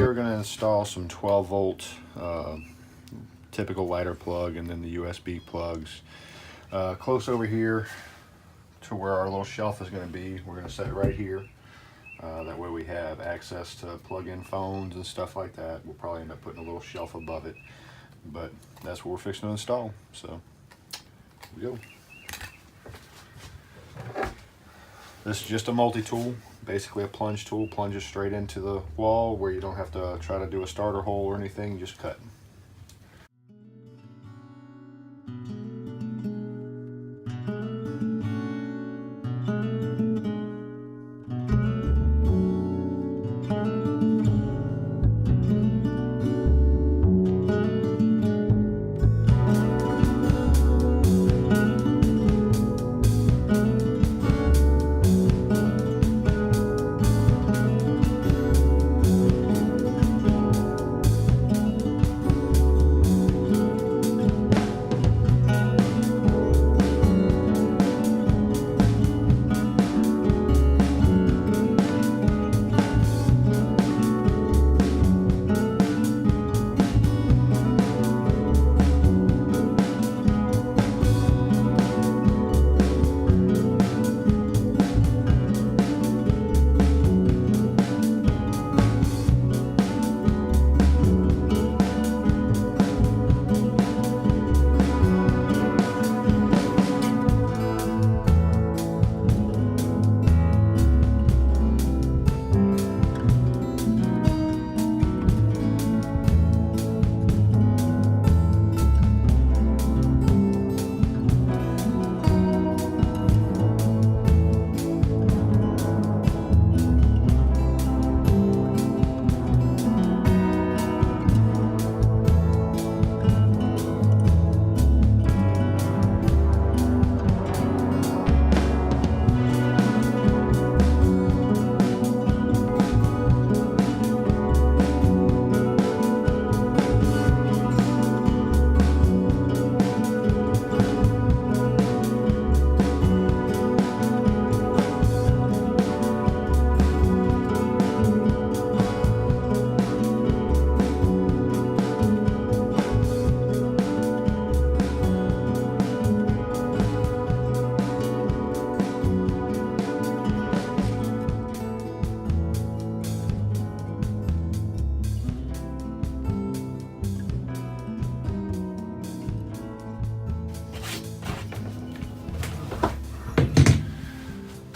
are going to install some 12 volt typical lighter plug and then the USB plugs close over here to where our little shelf is going to be. We're going to set it right here. That way we have access to plug in phones and stuff like that. We'll probably end up putting a little shelf above it, but that's what we're fixing to install. So here we go. This is just a multi-tool, basically a plunge tool, plunges straight into the wall where you don't have to try to do a starter hole or anything, you just cut.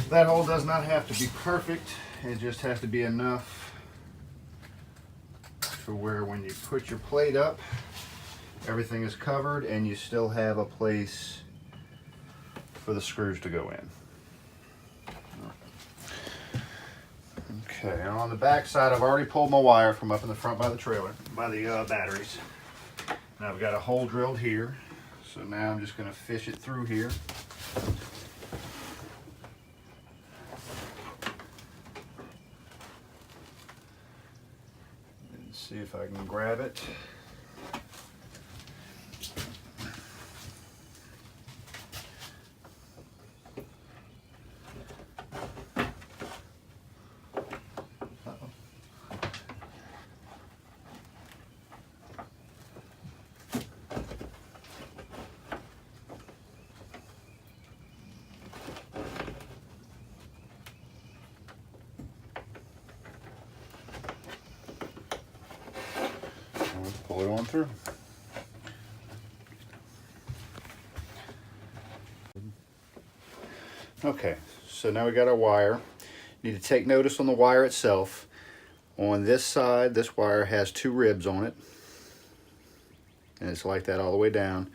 That hole does not have to be perfect, it just has to be enough to where when you put your plate up, everything is covered and you still have a place for the screws to go in. Okay, and on the back side, I've already pulled my wire from up in the front by the trailer, by the batteries. Now I've got a hole drilled here, so now I'm just going to fish it through here. See if I can grab it. Pull it on through. Okay, so now we got our wire. You need to take notice on the wire itself. On this side, this wire has two ribs on it, and it's like that all the way down,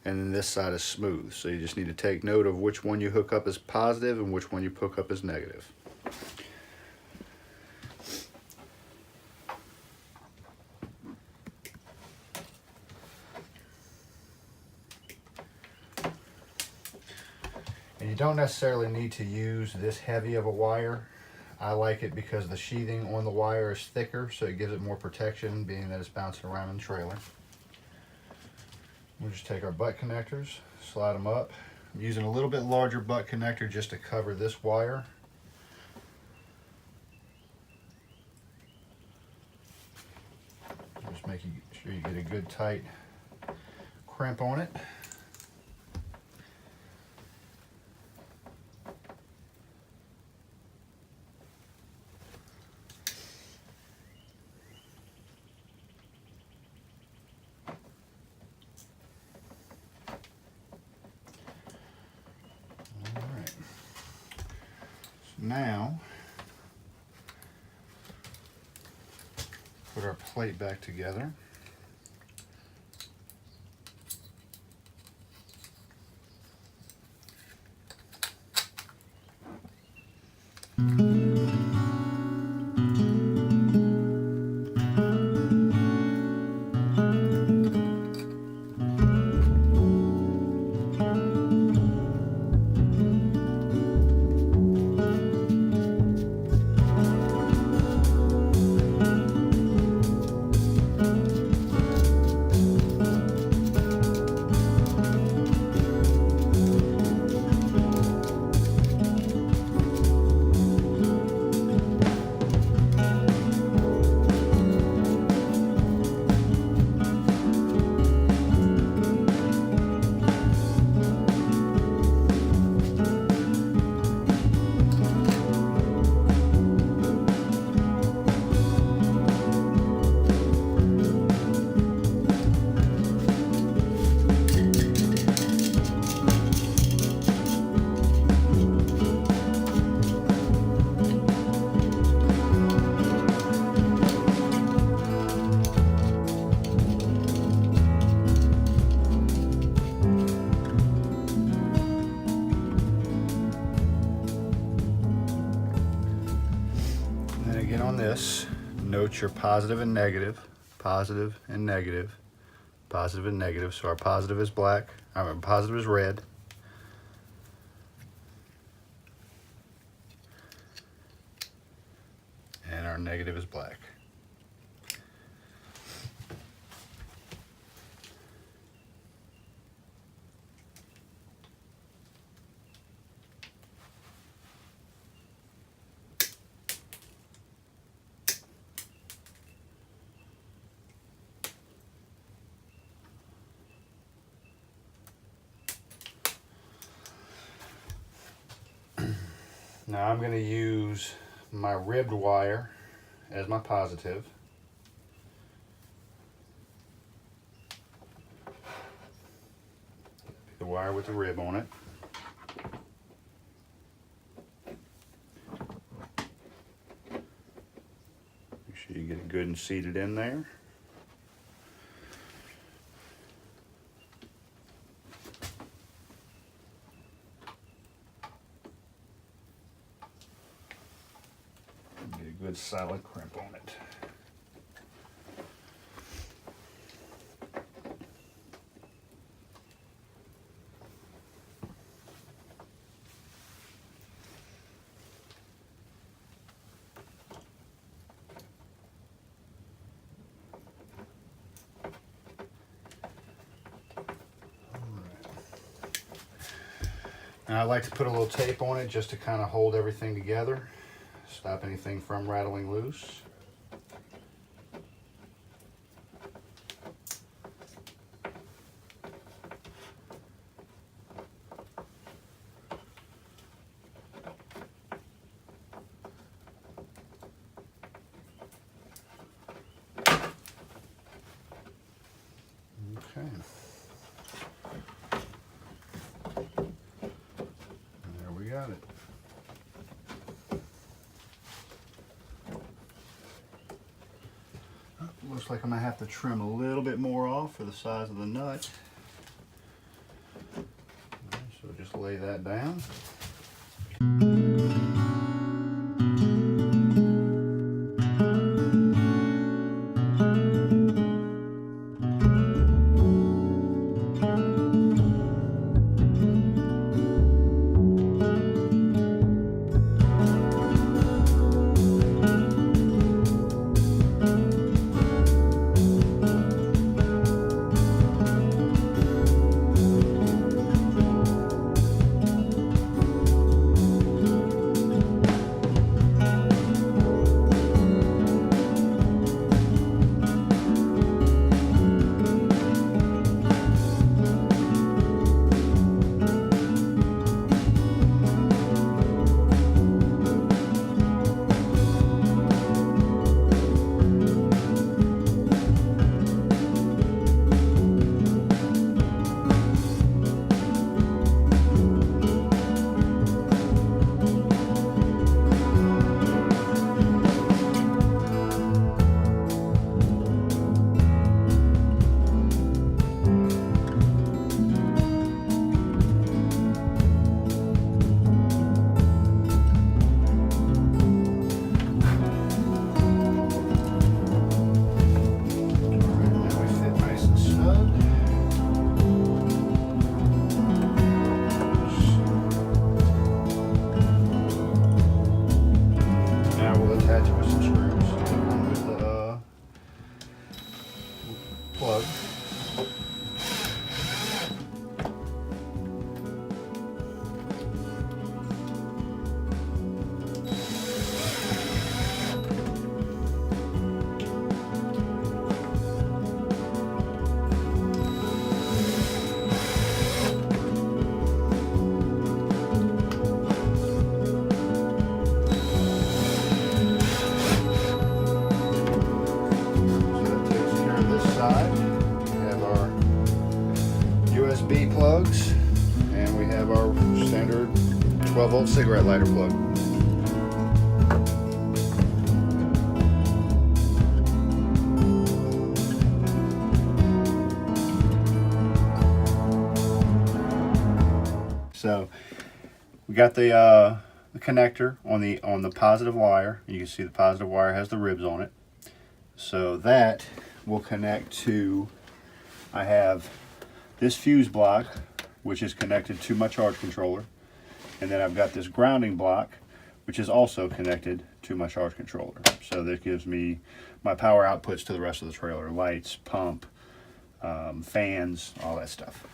and then this side is smooth. So you just need to take note of which one you hook up as positive and which one you hook up as negative. And you don't necessarily need to use this heavy of a wire. I like it because the sheathing on the wire is thicker, so it gives it more protection, being that it's bouncing around in the trailer. We'll just take our butt connectors, slide them up. I'm using a little bit larger butt connector just to cover this wire. sure you get a good tight crimp on it. All right. So now, put our plate back together. On this, note your positive and negative, positive and negative, positive and negative. So our positive is black, our positive is red. And our negative is black. Now I'm going to use my ribbed wire as my positive. The wire with the rib on it. Make sure you get it good and seated in there. Good solid crimp on it. Now I like to put a little tape on it just to kind of hold everything together. Stop anything from rattling loose. Okay. There we got it. Looks like I'm going to have to trim a little bit more off for the size of the nut. So just lay that down. side, we have our USB plugs, and we have our standard 12-volt cigarette lighter plug. So we got the connector on the positive wire. You can see the positive wire has the ribs on it. So that will connect to, I have this fuse block, which is connected to my charge controller. And then I've got this grounding block, which is also connected to my charge controller. So that gives me my power outputs to the rest of the trailer, lights, pump, fans, all that stuff.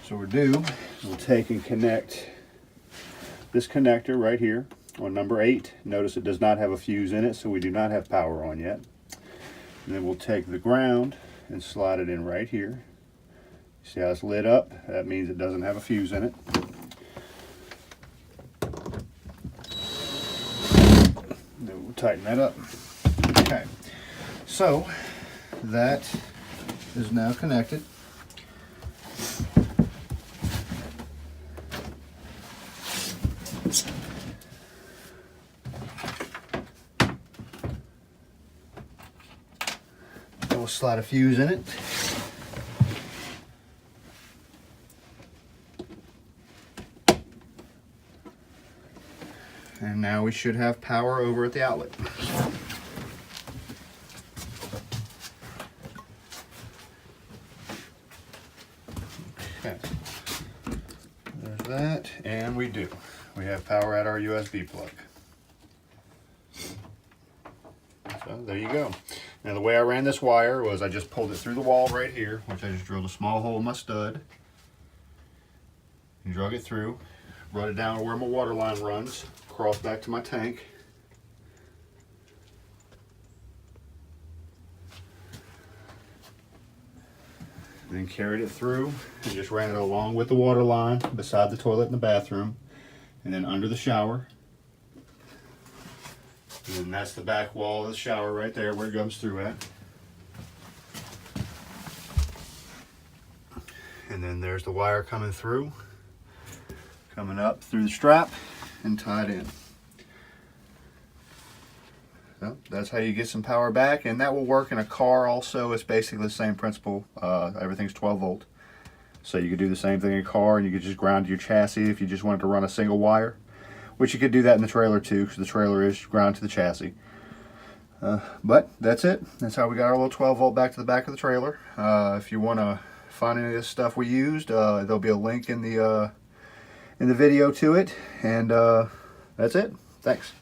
So what we'll do is we'll take and connect this connector right here on number 8. Notice it does not have a fuse in it, so we do not have power on yet. And then we'll take the ground and slide it in right here. See how it's lit up? That means it doesn't have a fuse in it. Then we'll tighten that up. Okay, so that is now connected. We'll slide a fuse in it. And now we should have power over at the outlet. Okay. There's that, and we do. We have power at our USB plug. So there you go. Now the way I ran this wire was I just pulled it through the wall right here, which I just drilled a small hole in my stud, and drug it through, brought it down to where my water line runs, crossed back to my tank, then carried it through and just ran it along with the water line beside the toilet in the bathroom, and then under the shower. And then that's the back wall of the shower right there where it comes through at. And then there's the wire coming through, coming up through the strap and tied in. So that's how you get some power back, and that will work in a car also. It's basically the same principle. Everything's 12 volt. So you could do the same thing in a car, and you could just ground your chassis if you just wanted to run a single wire. Which you could do that in the trailer too, because the trailer is ground to the chassis. But that's it. That's how we got our little 12 volt back to the back of the trailer. If you want to find any of this stuff we used, there'll be a link in the video to it. And that's it. Thanks.